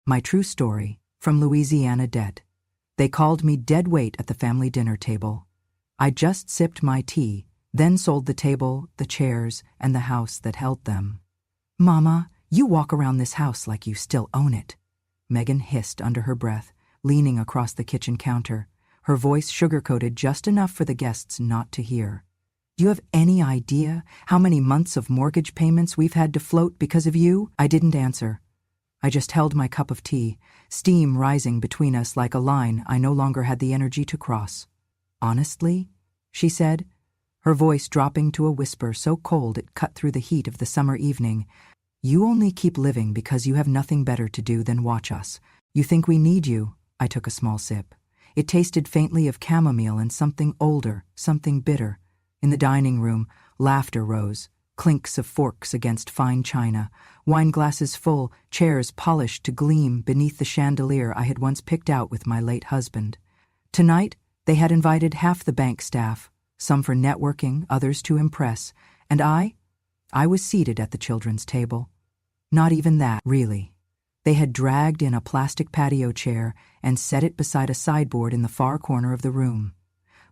My true story, from Louisiana Debt. They called me dead weight at the family dinner table. I just sipped my tea, then sold the table, the chairs, and the house that held them. Mama, you walk around this house like you still own it, Megan hissed under her breath, leaning across the kitchen counter, her voice sugar-coated just enough for the guests not to hear. Do you have any idea how many months of mortgage payments we've had to float because of you? I didn't answer. I just held my cup of tea, steam rising between us like a line I no longer had the energy to cross. Honestly, she said, her voice dropping to a whisper so cold it cut through the heat of the summer evening, you only keep living because you have nothing better to do than watch us. You think we need you? I took a small sip. It tasted faintly of chamomile and something older, something bitter. In the dining room, laughter rose, clinks of forks against fine china, wine glasses full, chairs polished to gleam beneath the chandelier I had once picked out with my late husband. Tonight, they had invited half the bank staff, some for networking, others to impress, and I was seated at the children's table. Not even that, really. They had dragged in a plastic patio chair and set it beside a sideboard in the far corner of the room.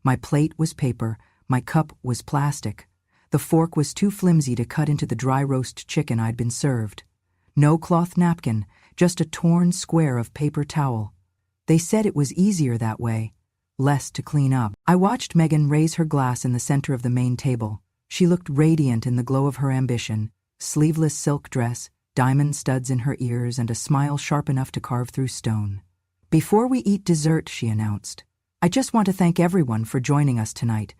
My plate was paper, my cup was plastic. The fork was too flimsy to cut into the dry roast chicken I'd been served. No cloth napkin, just a torn square of paper towel. They said it was easier that way, less to clean up. I watched Megan raise her glass in the center of the main table. She looked radiant in the glow of her ambition, sleeveless silk dress, diamond studs in her ears, and a smile sharp enough to carve through stone. Before we eat dessert, she announced, I just want to thank everyone for joining us tonight.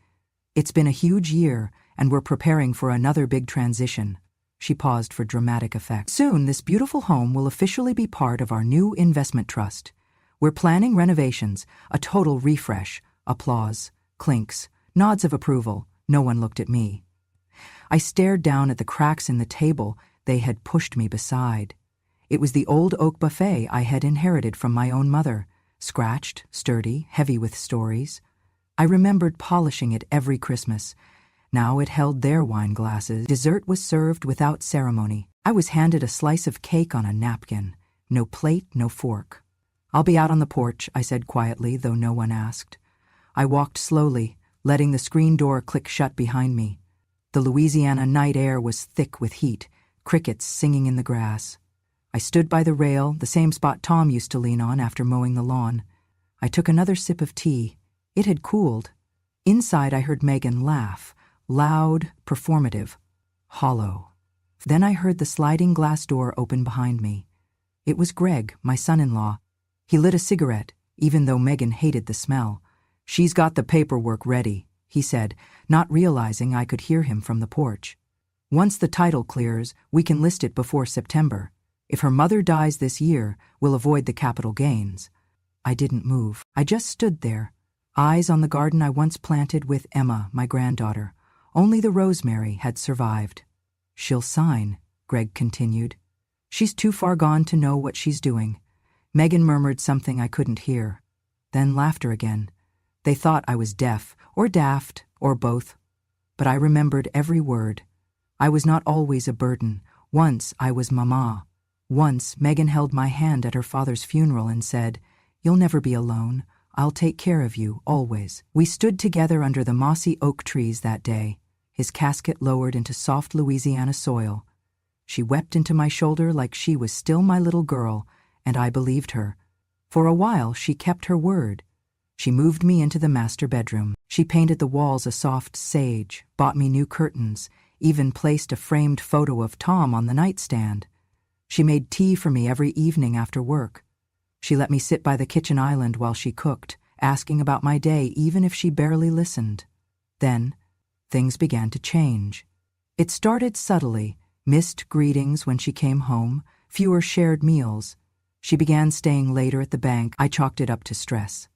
It's been a huge year, and we're preparing for another big transition. She paused for dramatic effect. Soon, this beautiful home will officially be part of our new investment trust. We're planning renovations, a total refresh. Applause, clinks, nods of approval. No one looked at me. I stared down at the cracks in the table they had pushed me beside. It was the old oak buffet I had inherited from my own mother, scratched, sturdy, heavy with stories. I remembered polishing it every Christmas. Now it held their wine glasses. Dessert was served without ceremony. I was handed a slice of cake on a napkin. No plate, no fork. I'll be out on the porch, I said quietly, though no one asked. I walked slowly, letting the screen door click shut behind me. The Louisiana night air was thick with heat, crickets singing in the grass. I stood by the rail, the same spot Tom used to lean on after mowing the lawn. I took another sip of tea. It had cooled. Inside I heard Megan laugh, loud, performative, hollow. Then I heard the sliding glass door open behind me. It was Greg, my son-in-law. He lit a cigarette, even though Megan hated the smell. She's got the paperwork ready, he said, not realizing I could hear him from the porch. Once the title clears, we can list it before September. If her mother dies this year, we'll avoid the capital gains. I didn't move. I just stood there, eyes on the garden I once planted with Emma, my granddaughter. Only the rosemary had survived. She'll sign, Greg continued. She's too far gone to know what she's doing. Megan murmured something I couldn't hear. Then laughter again. They thought I was deaf, or daft, or both. But I remembered every word. I was not always a burden. Once I was Mama. Once Megan held my hand at her father's funeral and said, You'll never be alone. I'll take care of you, always. We stood together under the mossy oak trees that day, his casket lowered into soft Louisiana soil. She wept into my shoulder like she was still my little girl, and I believed her. For a while she kept her word. She moved me into the master bedroom. She painted the walls a soft sage, bought me new curtains, even placed a framed photo of Tom on the nightstand. She made tea for me every evening after work. She let me sit by the kitchen island while she cooked, asking about my day even if she barely listened. Then, things began to change. It started subtly, missed greetings when she came home, fewer shared meals. She began staying later at the bank. I chalked it up to stress.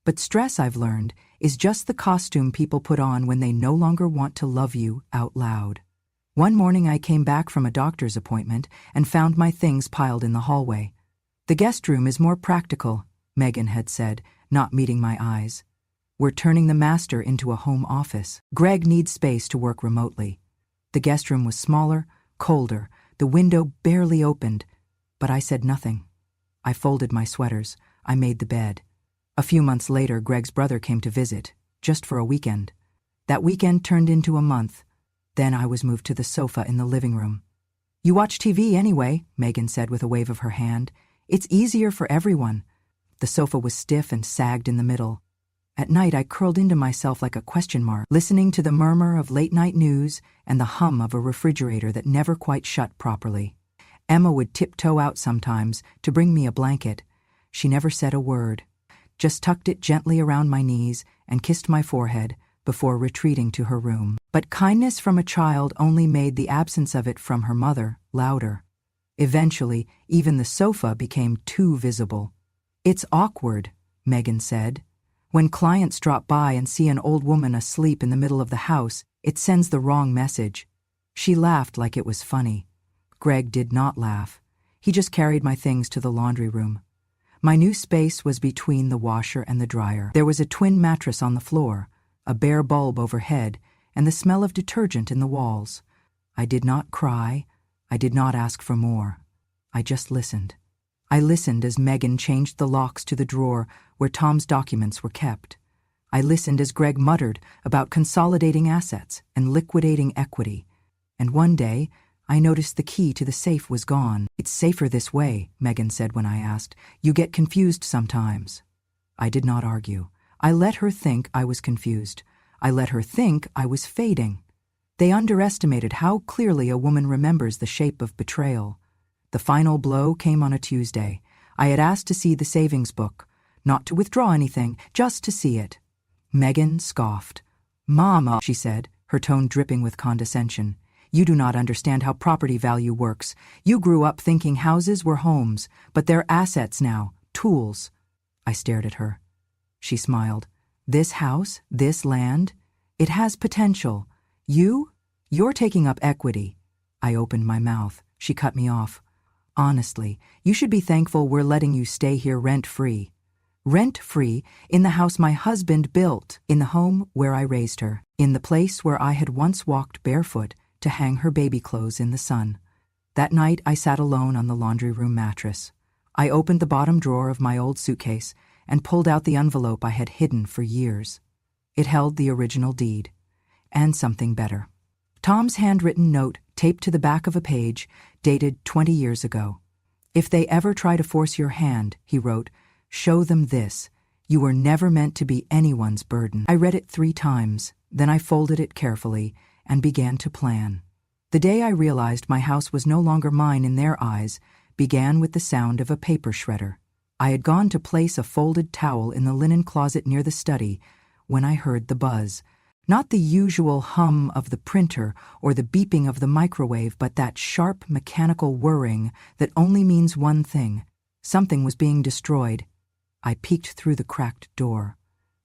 But stress, I've learned, is just the costume people put on when they no longer want to love you out loud. One morning I came back from a doctor's appointment and found my things piled in the hallway. The guest room is more practical, Megan had said, not meeting my eyes. We're turning the master into a home office. Greg needs space to work remotely. The guest room was smaller, colder, the window barely opened, but I said nothing. I folded my sweaters. I made the bed. A few months later, Greg's brother came to visit, just for a weekend. That weekend turned into a month. Then I was moved to the sofa in the living room. "You watch TV anyway," Megan said with a wave of her hand. "It's easier for everyone." The sofa was stiff and sagged in the middle. At night, I curled into myself like a question mark, listening to the murmur of late-night news and the hum of a refrigerator that never quite shut properly. Emma would tiptoe out sometimes to bring me a blanket. She never said a word, just tucked it gently around my knees and kissed my forehead before retreating to her room. But kindness from a child only made the absence of it from her mother louder. Eventually, even the sofa became too visible. "It's awkward," Megan said. "When clients drop by and see an old woman asleep in the middle of the house, it sends the wrong message." She laughed like it was funny. Greg did not laugh. He just carried my things to the laundry room. My new space was between the washer and the dryer. There was a twin mattress on the floor, a bare bulb overhead, and the smell of detergent in the walls. I did not cry. I did not ask for more. I just listened. I listened as Megan changed the locks to the drawer where Tom's documents were kept. I listened as Greg muttered about consolidating assets and liquidating equity. And one day, I noticed the key to the safe was gone. "It's safer this way," Megan said when I asked. "You get confused sometimes." I did not argue. I let her think I was confused. I let her think I was fading. They underestimated how clearly a woman remembers the shape of betrayal. The final blow came on a Tuesday. I had asked to see the savings book, not to withdraw anything, just to see it. Megan scoffed. "Mama," she said, her tone dripping with condescension, "you do not understand how property value works. You grew up thinking houses were homes, but they're assets now, tools." I stared at her. She smiled. "This house, this land, it has potential. You're taking up equity." I opened my mouth. She cut me off. "Honestly, you should be thankful we're letting you stay here rent-free." Rent-free in the house my husband built, in the home where I raised her, in the place where I had once walked barefoot to hang her baby clothes in the sun. That night I sat alone on the laundry room mattress. I opened the bottom drawer of my old suitcase and pulled out the envelope I had hidden for years. It held the original deed, and something better. Tom's handwritten note taped to the back of a page, dated 20 years ago. "If they ever try to force your hand," he wrote, "show them this. You were never meant to be anyone's burden." I read it 3 times, then I folded it carefully and began to plan. The day I realized my house was no longer mine in their eyes began with the sound of a paper shredder. I had gone to place a folded towel in the linen closet near the study when I heard the buzz. Not the usual hum of the printer or the beeping of the microwave, but that sharp mechanical whirring that only means one thing. Something was being destroyed. I peeked through the cracked door.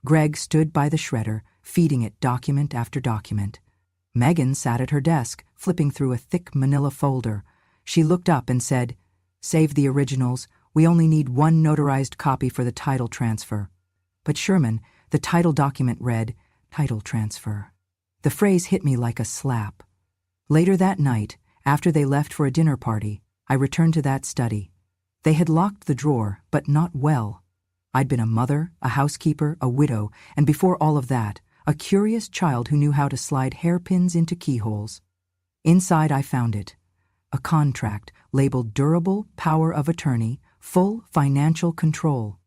Greg stood by the shredder, feeding it document after document. Megan sat at her desk, flipping through a thick manila folder. She looked up and said, "Save the originals. We only need 1 notarized copy for the title transfer." But Sherman, the title document read, "Title transfer." The phrase hit me like a slap. Later that night, after they left for a dinner party, I returned to that study. They had locked the drawer, but not well. I'd been a mother, a housekeeper, a widow, and before all of that, a curious child who knew how to slide hairpins into keyholes. Inside I found it. A contract labeled durable power of attorney, full financial control.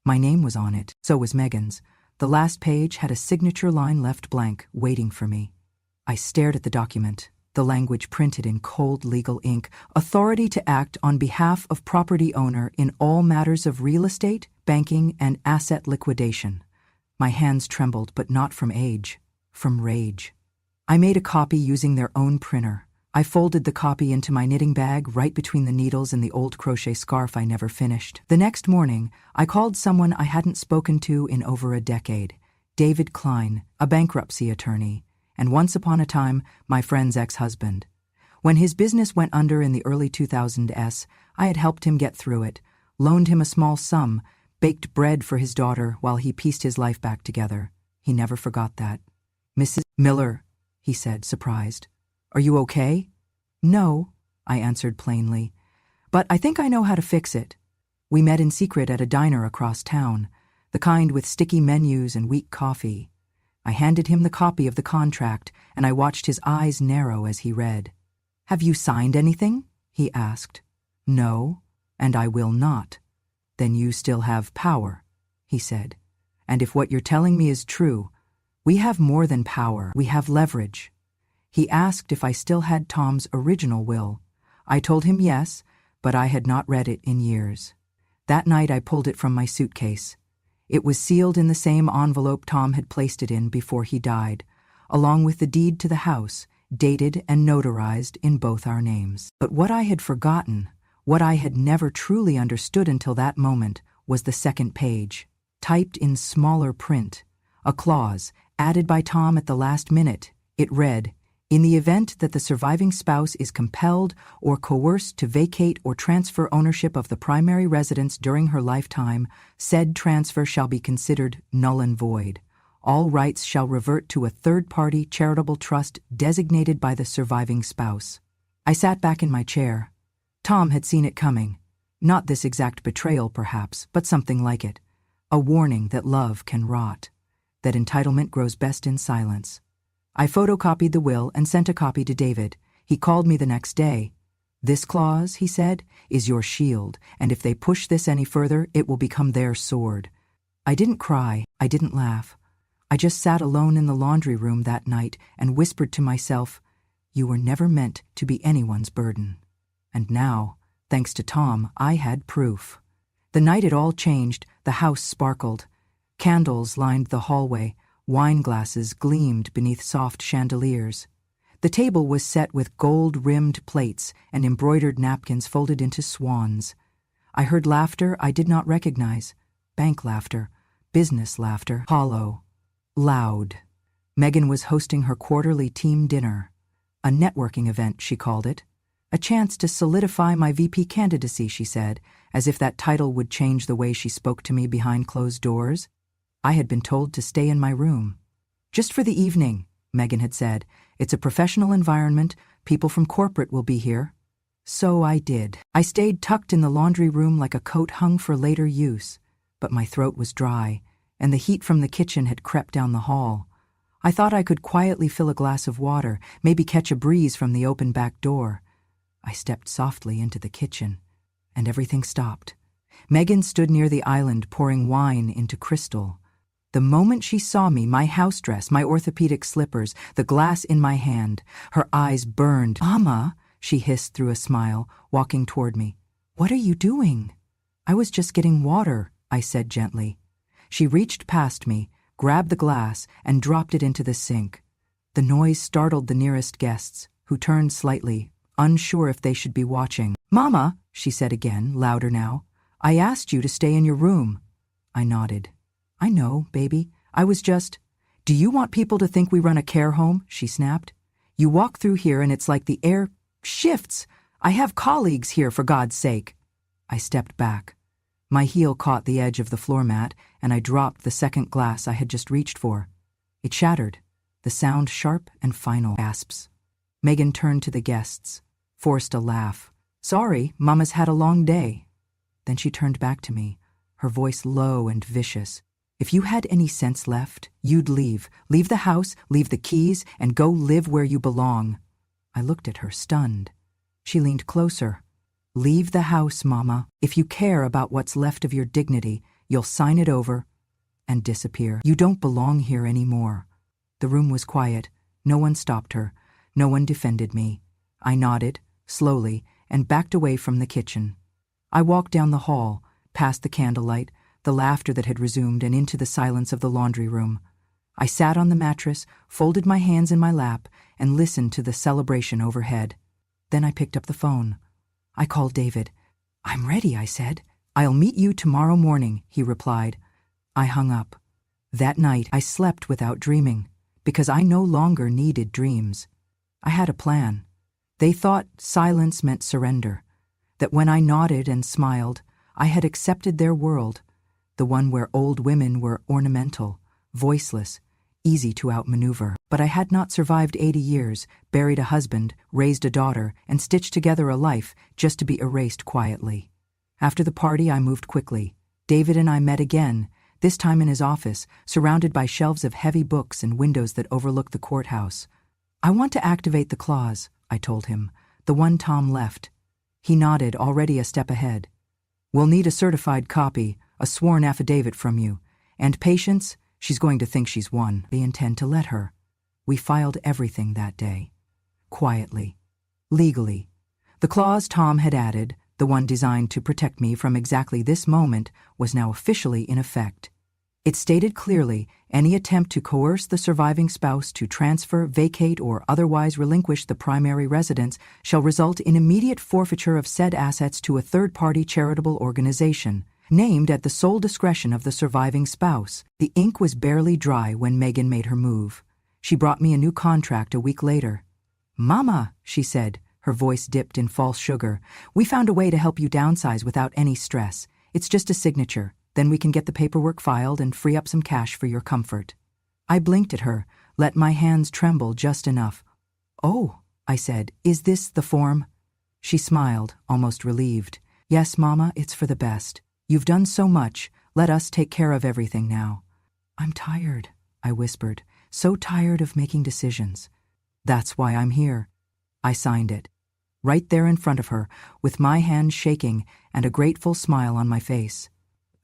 My name was on it, so was Megan's. The last page had a signature line left blank, waiting for me. I stared at the document, the language printed in cold legal ink, authority to act on behalf of property owner in all matters of real estate, banking, and asset liquidation. My hands trembled, but not from age, from rage. I made a copy using their own printer. I folded the copy into my knitting bag right between the needles and the old crochet scarf I never finished. The next morning, I called someone I hadn't spoken to in over a decade, David Klein, a bankruptcy attorney, and once upon a time, my friend's ex-husband. When his business went under in the early 2000s, I had helped him get through it, loaned him a small sum, baked bread for his daughter while he pieced his life back together. He never forgot that. "Mrs. Miller," he said, surprised. "Are you okay?" "No," I answered plainly. "But I think I know how to fix it." We met in secret at a diner across town, the kind with sticky menus and weak coffee. I handed him the copy of the contract, and I watched his eyes narrow as he read. "Have you signed anything?" he asked. "No, and I will not." "Then you still have power," he said. "And if what you're telling me is true, we have more than power, we have leverage." He asked if I still had Tom's original will. I told him yes, but I had not read it in years. That night I pulled it from my suitcase. It was sealed in the same envelope Tom had placed it in before he died, along with the deed to the house, dated and notarized in both our names. But what I had forgotten, what I had never truly understood until that moment, was the second page, typed in smaller print, a clause added by Tom at the last minute. It read, "In the event that the surviving spouse is compelled or coerced to vacate or transfer ownership of the primary residence during her lifetime, said transfer shall be considered null and void. All rights shall revert to a third-party charitable trust designated by the surviving spouse." I sat back in my chair. Tom had seen it coming. Not this exact betrayal, perhaps, but something like it. A warning that love can rot, that entitlement grows best in silence. I photocopied the will and sent a copy to David. He called me the next day. "This clause," he said, "is your shield, and if they push this any further, it will become their sword." I didn't cry, I didn't laugh. I just sat alone in the laundry room that night and whispered to myself, "You were never meant to be anyone's burden." And now, thanks to Tom, I had proof. The night it all changed, the house sparkled. Candles lined the hallway. Wine glasses gleamed beneath soft chandeliers. The table was set with gold-rimmed plates and embroidered napkins folded into swans. I heard laughter I did not recognize. Bank laughter, business laughter, hollow, loud. Megan was hosting her quarterly team dinner. A networking event, she called it. A chance to solidify my VP candidacy, she said, as if that title would change the way she spoke to me behind closed doors. I had been told to stay in my room. "Just for the evening," Megan had said. "It's a professional environment. People from corporate will be here." So I did. I stayed tucked in the laundry room like a coat hung for later use, but my throat was dry, and the heat from the kitchen had crept down the hall. I thought I could quietly fill a glass of water, maybe catch a breeze from the open back door. I stepped softly into the kitchen, and everything stopped. Megan stood near the island pouring wine into crystal. The moment she saw me, my house dress, my orthopedic slippers, the glass in my hand, her eyes burned. "Mama," she hissed through a smile, walking toward me. "What are you doing?" "I was just getting water," I said gently. She reached past me, grabbed the glass, and dropped it into the sink. The noise startled the nearest guests, who turned slightly, unsure if they should be watching. "Mama," she said again, louder now, "I asked you to stay in your room." I nodded. "I know, baby. I was just—" "Do you want people to think we run a care home?" she snapped. "You walk through here and it's like the air shifts. I have colleagues here, for God's sake." I stepped back. My heel caught the edge of the floor mat, and I dropped the second glass I had just reached for. It shattered, the sound sharp and final. Gasps. Megan turned to the guests, forced a laugh. "Sorry, Mama's had a long day." Then she turned back to me, her voice low and vicious. "If you had any sense left, you'd leave. Leave the house, leave the keys, and go live where you belong." I looked at her, stunned. She leaned closer. "Leave the house, Mama. If you care about what's left of your dignity, you'll sign it over and disappear. You don't belong here anymore." The room was quiet. No one stopped her. No one defended me. I nodded, slowly, and backed away from the kitchen. I walked down the hall, past the candlelight, the laughter that had resumed, and into the silence of the laundry room. I sat on the mattress, folded my hands in my lap, and listened to the celebration overhead. Then I picked up the phone. I called David. "I'm ready," I said. "I'll meet you tomorrow morning," he replied. I hung up. That night I slept without dreaming, because I no longer needed dreams. I had a plan. They thought silence meant surrender, that when I nodded and smiled, I had accepted their world, the one where old women were ornamental, voiceless, easy to outmaneuver. But I had not survived 80 years, buried a husband, raised a daughter, and stitched together a life just to be erased quietly. After the party, I moved quickly. David and I met again, this time in his office, surrounded by shelves of heavy books and windows that overlook the courthouse. I want to activate the clause, I told him, the one Tom left. He nodded, already a step ahead. We'll need a certified copy, a sworn affidavit from you. And Patience, she's going to think she's won. They intend to let her. We filed everything that day. Quietly. Legally. The clause Tom had added, the one designed to protect me from exactly this moment, was now officially in effect. It stated clearly, any attempt to coerce the surviving spouse to transfer, vacate, or otherwise relinquish the primary residence shall result in immediate forfeiture of said assets to a third-party charitable organization, named at the sole discretion of the surviving spouse. The ink was barely dry when Megan made her move. She brought me a new contract a week later. "Mama," she said, her voice dipped in false sugar, "we found a way to help you downsize without any stress. It's just a signature. Then we can get the paperwork filed and free up some cash for your comfort." I blinked at her, let my hands tremble just enough. "Oh," I said, "is this the form?" She smiled, almost relieved. "Yes, Mama, it's for the best. You've done so much. Let us take care of everything now." "I'm tired," I whispered, "so tired of making decisions." "That's why I'm here." I signed it. Right there in front of her, with my hand shaking and a grateful smile on my face.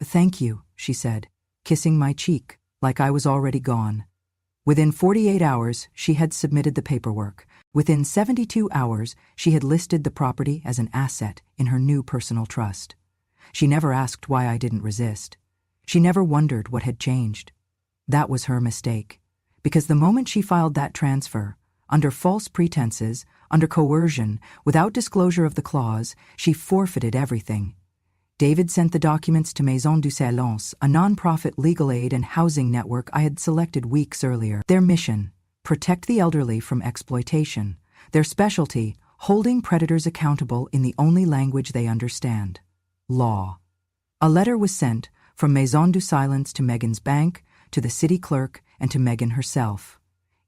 "Thank you," she said, kissing my cheek, like I was already gone. Within 48 hours, she had submitted the paperwork. Within 72 hours, she had listed the property as an asset in her new personal trust. She never asked why I didn't resist. She never wondered what had changed. That was her mistake. Because the moment she filed that transfer, under false pretenses, under coercion, without disclosure of the clause, she forfeited everything. David sent the documents to Maison du Silence, a non-profit legal aid and housing network I had selected weeks earlier. Their mission: protect the elderly from exploitation. Their specialty: holding predators accountable in the only language they understand: law. A letter was sent from Maison du Silence to Megan's bank, to the city clerk, and to Megan herself.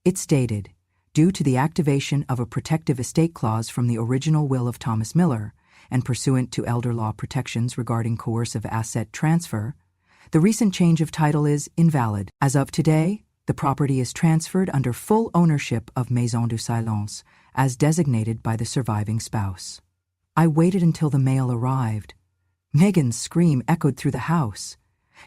It stated, due to the activation of a protective estate clause from the original will of Thomas Miller, and pursuant to elder law protections regarding coercive asset transfer, the recent change of title is invalid. As of today, the property is transferred under full ownership of Maison du Silence, as designated by the surviving spouse. I waited until the mail arrived. Megan's scream echoed through the house.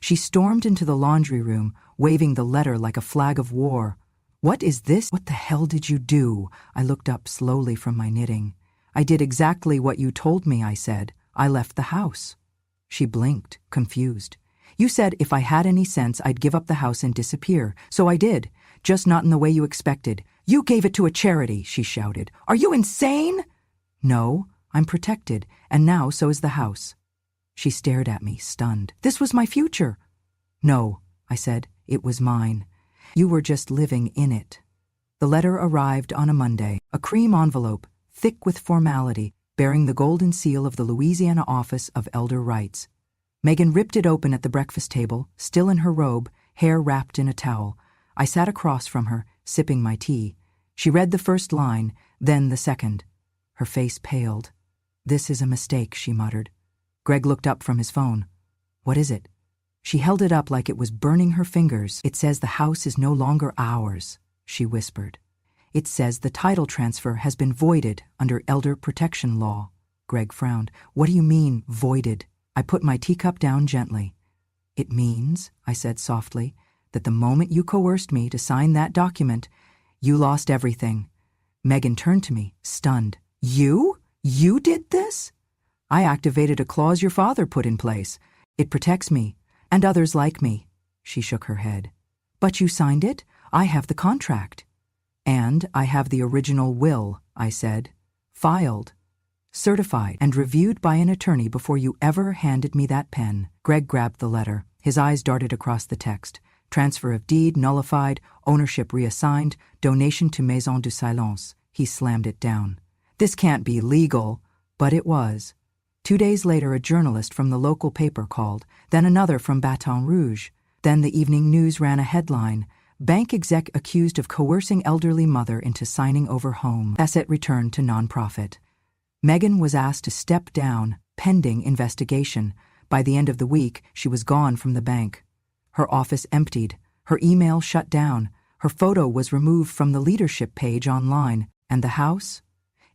She stormed into the laundry room, waving the letter like a flag of war. "What is this? What the hell did you do?" I looked up slowly from my knitting. "I did exactly what you told me," I said. "I left the house." She blinked, confused. "You said if I had any sense I'd give up the house and disappear, so I did, just not in the way you expected. You gave it to a charity," she shouted. "Are you insane?" "No, I'm protected, and now so is the house." She stared at me, stunned. "This was my future." "No," I said, "it was mine. You were just living in it." The letter arrived on a Monday, a cream envelope, thick with formality, bearing the golden seal of the Louisiana Office of Elder Rights. Megan ripped it open at the breakfast table, still in her robe, hair wrapped in a towel. I sat across from her, sipping my tea. She read the first line, then the second. Her face paled. "This is a mistake," she muttered. Greg looked up from his phone. "What is it?" She held it up like it was burning her fingers. "It says the house is no longer ours," she whispered. "It says the title transfer has been voided under elder protection law." Greg frowned. "What do you mean, voided?" I put my teacup down gently. "It means," I said softly, "that the moment you coerced me to sign that document, you lost everything." Megan turned to me, stunned. "You? You did this?" "I activated a clause your father put in place. It protects me, and others like me." She shook her head. "But you signed it? I have the contract." "And I have the original will," I said. "Filed, certified, and reviewed by an attorney before you ever handed me that pen." Greg grabbed the letter. His eyes darted across the text. "Transfer of deed nullified, ownership reassigned, donation to Maison du Silence." He slammed it down. "This can't be legal." But it was. 2 days later, a journalist from the local paper called, then another from Baton Rouge. Then the evening news ran a headline: "Bank exec accused of coercing elderly mother into signing over home. Asset returned to nonprofit." Megan was asked to step down. pending investigation. By the end of the week, she was gone from the bank. Her office emptied, her email shut down, her photo was removed from the leadership page online, and the house?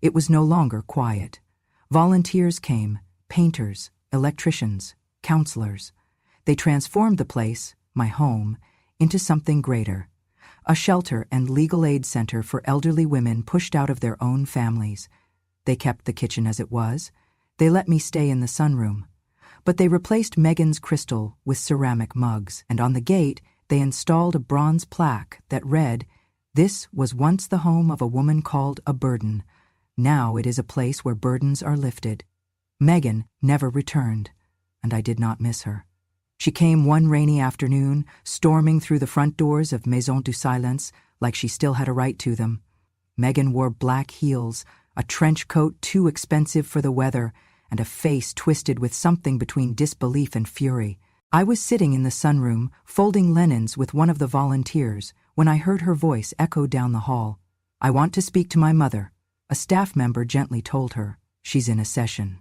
It was no longer quiet. Volunteers came, painters, electricians, counselors. They transformed the place, my home, into something greater. A shelter and legal aid center for elderly women pushed out of their own families. They kept the kitchen as it was. They let me stay in the sunroom. But they replaced Megan's crystal with ceramic mugs, and on the gate they installed a bronze plaque that read, "This was once the home of a woman called a burden. Now it is a place where burdens are lifted." Megan never returned, and I did not miss her. She came one rainy afternoon, storming through the front doors of Maison du Silence like she still had a right to them. Megan wore black heels, a trench coat too expensive for the weather, and a face twisted with something between disbelief and fury. I was sitting in the sunroom, folding linens with one of the volunteers, when I heard her voice echo down the hall. "I want to speak to my mother," a staff member gently told her. "She's in a session."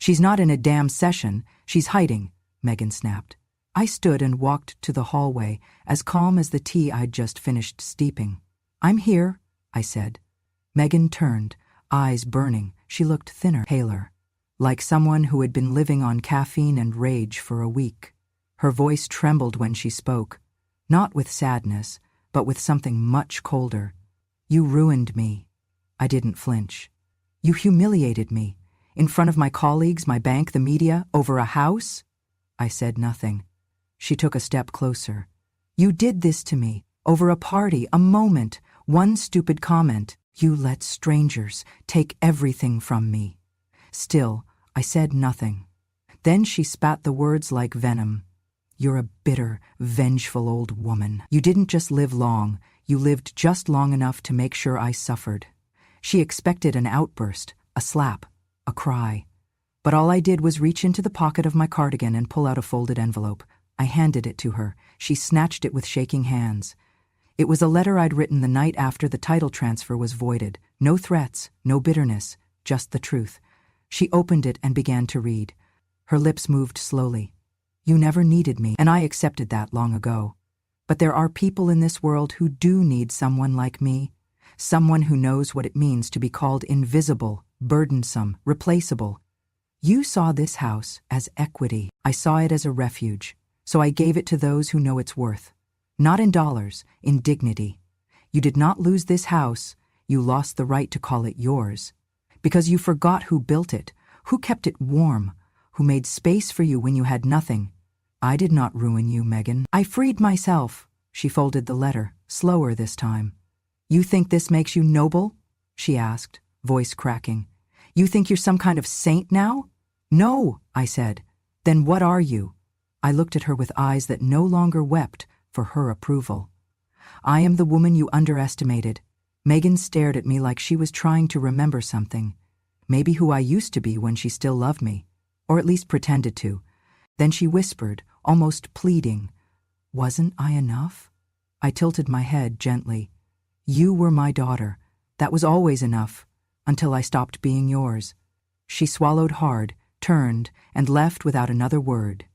"She's not in a damn session, she's hiding," Megan snapped. I stood and walked to the hallway, as calm as the tea I'd just finished steeping. "I'm here," I said. Megan turned, eyes burning. She looked thinner, paler, like someone who had been living on caffeine and rage for a week. Her voice trembled when she spoke, not with sadness, but with something much colder. "You ruined me." I didn't flinch. "You humiliated me. In front of my colleagues, my bank, the media, over a house?" I said nothing. She took a step closer. "You did this to me, over a party, a moment, one stupid comment. You let strangers take everything from me." Still, I said nothing. Then she spat the words like venom. "You're a bitter, vengeful old woman. You didn't just live long, you lived just long enough to make sure I suffered." She expected an outburst, a slap, a cry. But all I did was reach into the pocket of my cardigan and pull out a folded envelope. I handed it to her. She snatched it with shaking hands. It was a letter I'd written the night after the title transfer was voided. No threats, no bitterness, just the truth. She opened it and began to read. Her lips moved slowly. "You never needed me, and I accepted that long ago. But there are people in this world who do need someone like me. Someone who knows what it means to be called invisible, burdensome, replaceable. You saw this house as equity. I saw it as a refuge. So I gave it to those who know its worth. Not in dollars, in dignity. You did not lose this house, you lost the right to call it yours. Because you forgot who built it, who kept it warm, who made space for you when you had nothing. I did not ruin you, Megan. I freed myself." She folded the letter, slower this time. "You think this makes you noble?" she asked, voice cracking. "You think you're some kind of saint now?" "No," I said. "Then what are you?" I looked at her with eyes that no longer wept for her approval. "I am the woman you underestimated." Megan stared at me like she was trying to remember something. Maybe who I used to be when she still loved me, or at least pretended to. Then she whispered, almost pleading, "Wasn't I enough?" I tilted my head gently. "You were my daughter. That was always enough, until I stopped being yours." She swallowed hard, turned, and left without another word.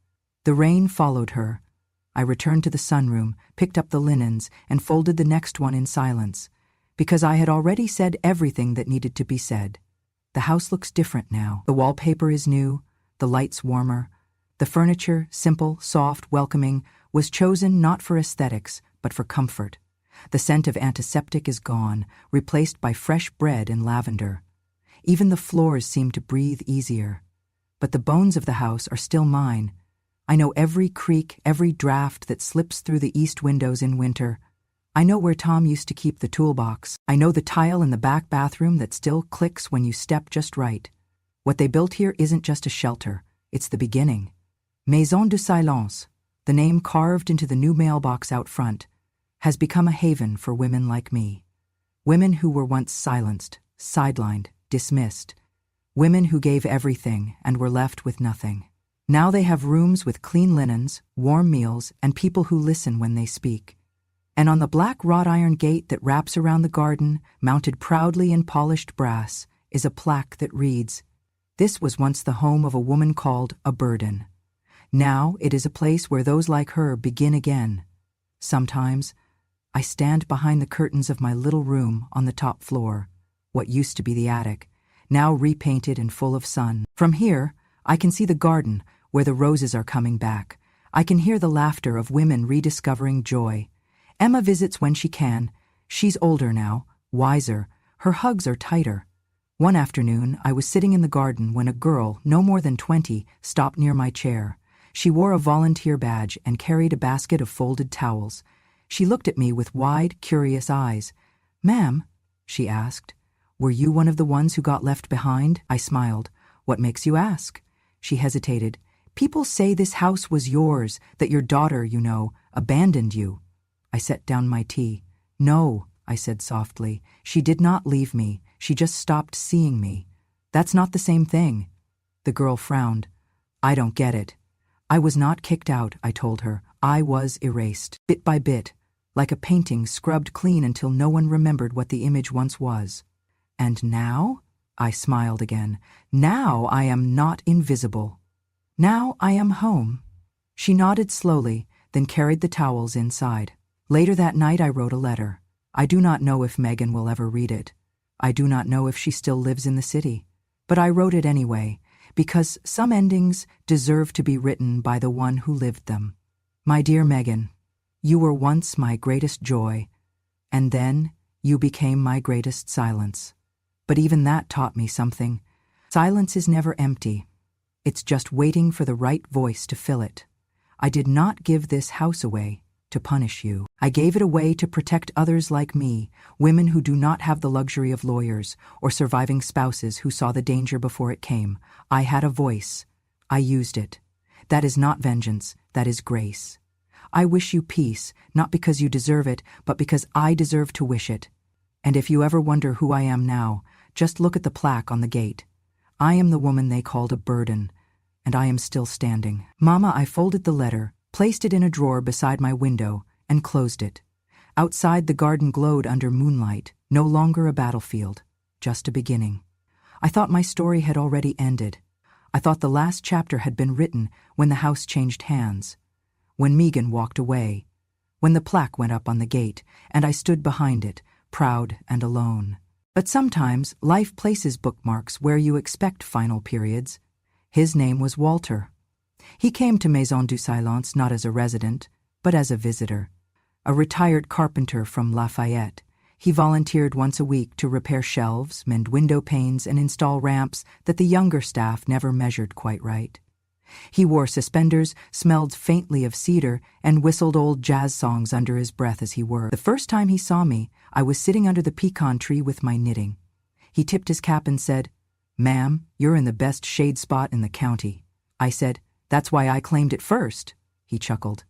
The rain followed her. I returned to the sunroom, picked up the linens, and folded the next one in silence, because I had already said everything that needed to be said. The house looks different now. The wallpaper is new, the lights warmer. The furniture, simple, soft, welcoming, was chosen not for aesthetics, but for comfort. The scent of antiseptic is gone, replaced by fresh bread and lavender. Even the floors seem to breathe easier. But the bones of the house are still mine. I know every creak, every draft that slips through the east windows in winter. I know where Tom used to keep the toolbox. I know the tile in the back bathroom that still clicks when you step just right. What they built here isn't just a shelter, it's the beginning. Maison du Silence, the name carved into the new mailbox out front, has become a haven for women like me. Women who were once silenced, sidelined, dismissed. Women who gave everything and were left with nothing. Now they have rooms with clean linens, warm meals, and people who listen when they speak. And on the black wrought iron gate that wraps around the garden, mounted proudly in polished brass, is a plaque that reads, This was once the home of a woman called a burden. Now it is a place where those like her begin again. Sometimes I stand behind the curtains of my little room on the top floor, what used to be the attic, now repainted and full of sun. From here, I can see the garden where the roses are coming back. I can hear the laughter of women rediscovering joy. Emma visits when she can. She's older now, wiser. Her hugs are tighter. One afternoon, I was sitting in the garden when a girl, no more than 20, stopped near my chair. She wore a volunteer badge and carried a basket of folded towels. She looked at me with wide, curious eyes. "Ma'am," she asked, "were you one of the ones who got left behind?" I smiled. "What makes you ask?" She hesitated. "People say this house was yours, that your daughter, you know, abandoned you." I set down my tea. "No," I said softly. "She did not leave me. She just stopped seeing me. That's not the same thing." The girl frowned. "I don't get it." "I was not kicked out," I told her. "I was erased, bit by bit, like a painting scrubbed clean until no one remembered what the image once was. And now?" I smiled again. "Now I am not invisible. Now I am home." She nodded slowly, then carried the towels inside. Later that night I wrote a letter. I do not know if Megan will ever read it. I do not know if she still lives in the city. But I wrote it anyway, because some endings deserve to be written by the one who lived them. My dear Megan, you were once my greatest joy, and then you became my greatest silence. But even that taught me something. Silence is never empty. It's just waiting for the right voice to fill it. I did not give this house away to punish you. I gave it away to protect others like me, women who do not have the luxury of lawyers or surviving spouses who saw the danger before it came. I had a voice. I used it. That is not vengeance, that is grace. I wish you peace, not because you deserve it, but because I deserve to wish it. And if you ever wonder who I am now, just look at the plaque on the gate. I am the woman they called a burden, and I am still standing. Mama, I folded the letter, placed it in a drawer beside my window, and closed it. Outside, the garden glowed under moonlight, no longer a battlefield, just a beginning. I thought my story had already ended. I thought the last chapter had been written when the house changed hands, when Megan walked away, when the plaque went up on the gate, and I stood behind it, proud and alone. But sometimes life places bookmarks where you expect final periods. His name was Walter. He came to Maison du Silence not as a resident, but as a visitor. A retired carpenter from Lafayette, he volunteered once a week to repair shelves, mend window panes, and install ramps that the younger staff never measured quite right. He wore suspenders, smelled faintly of cedar, and whistled old jazz songs under his breath as he worked. The first time he saw me, I was sitting under the pecan tree with my knitting. He tipped his cap and said, "Ma'am, you're in the best shade spot in the county." I said, "That's why I claimed it first." He chuckled.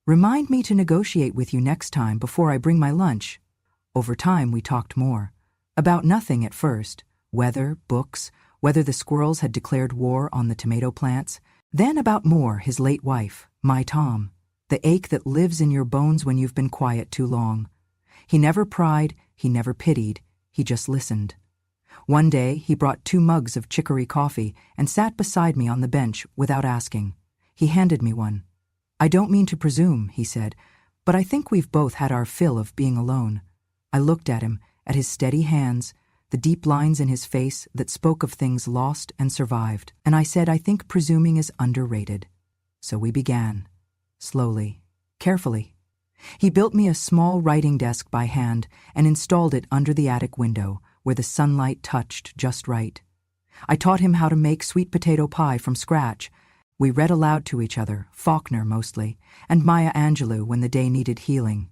"Remind me to negotiate with you next time before I bring my lunch." Over time, we talked more. About nothing at first. Weather, books, whether the squirrels had declared war on the tomato plants. Then about more, his late wife, my Tom. The ache that lives in your bones when you've been quiet too long. He never pried, he never pitied, he just listened. One day, he brought 2 mugs of chicory coffee and sat beside me on the bench without asking. He handed me one. "I don't mean to presume," he said, "but I think we've both had our fill of being alone." I looked at him, at his steady hands, the deep lines in his face that spoke of things lost and survived, and I said, "I think presuming is underrated." So we began, slowly, carefully. He built me a small writing desk by hand and installed it under the attic window, where the sunlight touched just right. I taught him how to make sweet potato pie from scratch. We read aloud to each other, Faulkner mostly, and Maya Angelou when the day needed healing.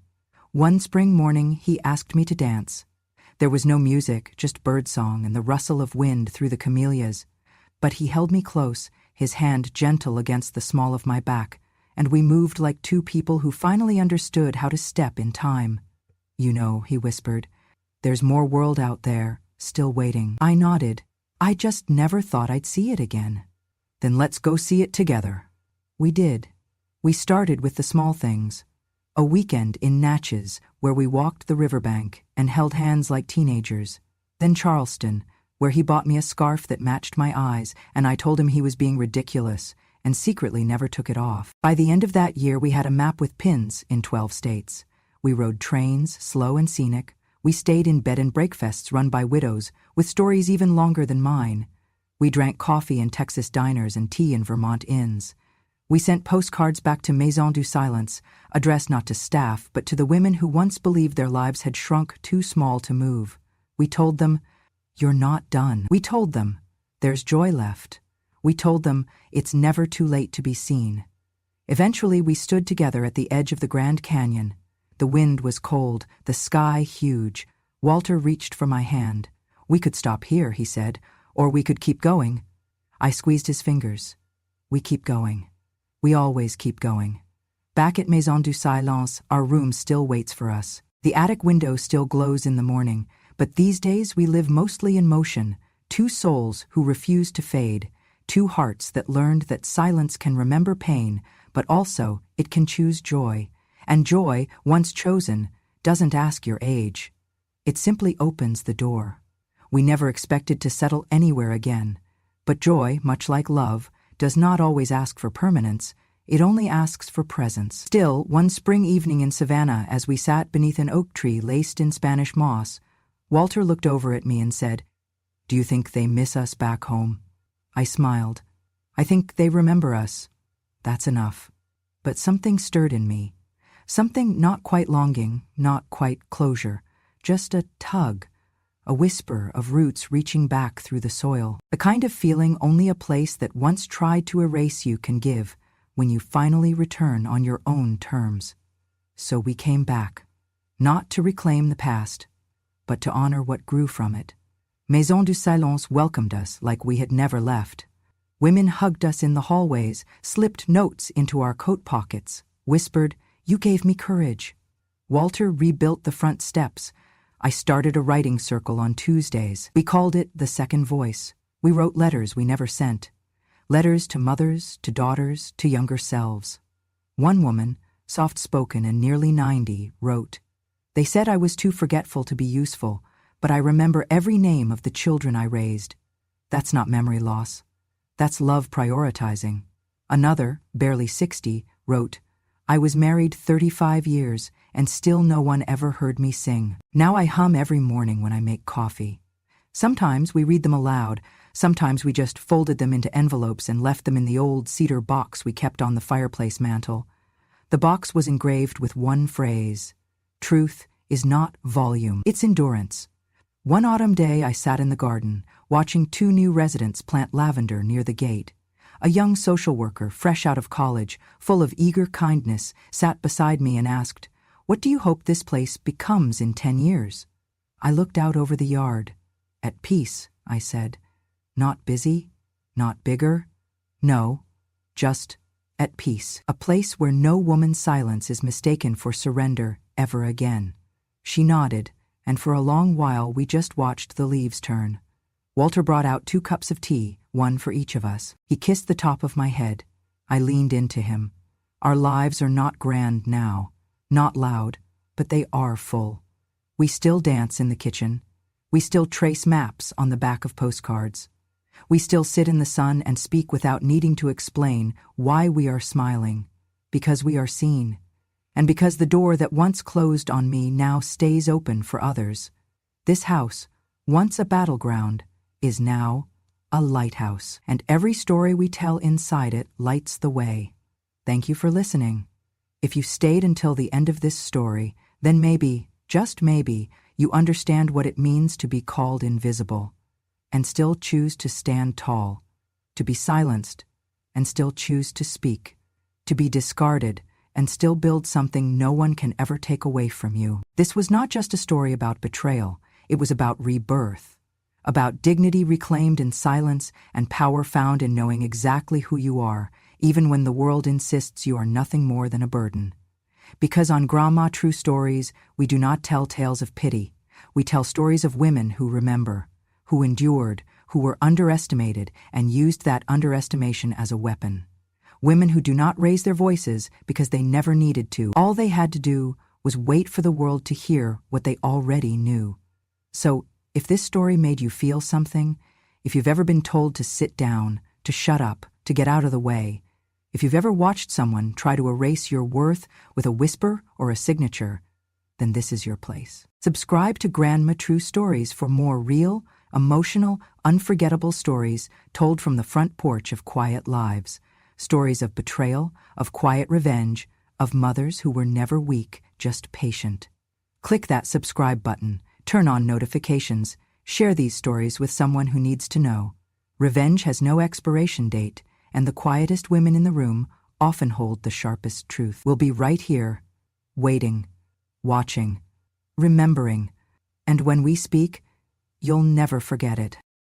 One spring morning, he asked me to dance. There was no music, just birdsong and the rustle of wind through the camellias. But he held me close, his hand gentle against the small of my back, and we moved like 2 people who finally understood how to step in time. "You know," he whispered, "there's more world out there, still waiting." I nodded. I just never thought I'd see it again. "Then let's go see it together." We did. We started with the small things. A weekend in Natchez where we walked the riverbank and held hands like teenagers. Then Charleston, where he bought me a scarf that matched my eyes, and I told him he was being ridiculous, and secretly never took it off. By the end of that year, we had a map with pins in 12 states. We rode trains, slow and scenic. We stayed in bed and breakfasts run by widows, with stories even longer than mine. We drank coffee in Texas diners and tea in Vermont inns. We sent postcards back to Maison du Silence, addressed not to staff, but to the women who once believed their lives had shrunk too small to move. We told them, "You're not done." We told them, "There's joy left." We told them, "It's never too late to be seen." Eventually, we stood together at the edge of the Grand Canyon. The wind was cold, the sky huge. Walter reached for my hand. "We could stop here," he said, "or we could keep going." I squeezed his fingers. "We keep going. We always keep going." Back at Maison du Silence, our room still waits for us. The attic window still glows in the morning, but these days we live mostly in motion, two souls who refuse to fade, two hearts that learned that silence can remember pain, but also it can choose joy. And joy, once chosen, doesn't ask your age. It simply opens the door. We never expected to settle anywhere again. But joy, much like love, does not always ask for permanence, it only asks for presence. Still, one spring evening in Savannah, as we sat beneath an oak tree laced in Spanish moss, Walter looked over at me and said, "Do you think they miss us back home?" I smiled. "I think they remember us. That's enough." But something stirred in me. Something not quite longing, not quite closure, just a tug, a whisper of roots reaching back through the soil. The kind of feeling only a place that once tried to erase you can give when you finally return on your own terms. So we came back, not to reclaim the past, but to honor what grew from it. Maison du Silence welcomed us like we had never left. Women hugged us in the hallways, slipped notes into our coat pockets, whispered, "You gave me courage." Walter rebuilt the front steps. I started a writing circle on Tuesdays. We called it The Second Voice. We wrote letters we never sent. Letters to mothers, to daughters, to younger selves. One woman, soft-spoken and nearly 90, wrote, "They said I was too forgetful to be useful, but I remember every name of the children I raised. That's not memory loss. That's love prioritizing." Another, barely 60, wrote, "I was married 35 years, and still no one ever heard me sing. Now I hum every morning when I make coffee." Sometimes we read them aloud, sometimes we just folded them into envelopes and left them in the old cedar box we kept on the fireplace mantel. The box was engraved with one phrase: "Truth is not volume, it's endurance." One autumn day I sat in the garden, watching two new residents plant lavender near the gate. A young social worker, fresh out of college, full of eager kindness, sat beside me and asked, "What do you hope this place becomes in 10 years?" I looked out over the yard. "At peace," I said. "Not busy, not bigger. No, just at peace. A place where no woman's silence is mistaken for surrender ever again." She nodded, and for a long while we just watched the leaves turn. Walter brought out 2 cups of tea, one for each of us. He kissed the top of my head. I leaned into him. Our lives are not grand now, not loud, but they are full. We still dance in the kitchen. We still trace maps on the back of postcards. We still sit in the sun and speak without needing to explain why we are smiling, because we are seen, and because the door that once closed on me now stays open for others. This house, once a battleground, is now a lighthouse, and every story we tell inside it lights the way. Thank you for listening. If you stayed until the end of this story, then maybe, just maybe, you understand what it means to be called invisible, and still choose to stand tall, to be silenced, and still choose to speak, to be discarded, and still build something no one can ever take away from you. This was not just a story about betrayal, it was about rebirth, about dignity reclaimed in silence and power found in knowing exactly who you are, even when the world insists you are nothing more than a burden. Because on Grandma True Stories, we do not tell tales of pity. We tell stories of women who remember, who endured, who were underestimated and used that underestimation as a weapon. Women who do not raise their voices because they never needed to. All they had to do was wait for the world to hear what they already knew. So, If this story made you feel something, if you've ever been told to sit down, to shut up, to get out of the way, if you've ever watched someone try to erase your worth with a whisper or a signature, then this is your place. Subscribe to Grandma True Stories for more real, emotional, unforgettable stories told from the front porch of quiet lives. Stories of betrayal, of quiet revenge, of mothers who were never weak, just patient. Click that subscribe button, turn on notifications, share these stories with someone who needs to know. Revenge has no expiration date, and the quietest women in the room often hold the sharpest truth. We'll be right here, waiting, watching, remembering, and when we speak, you'll never forget it.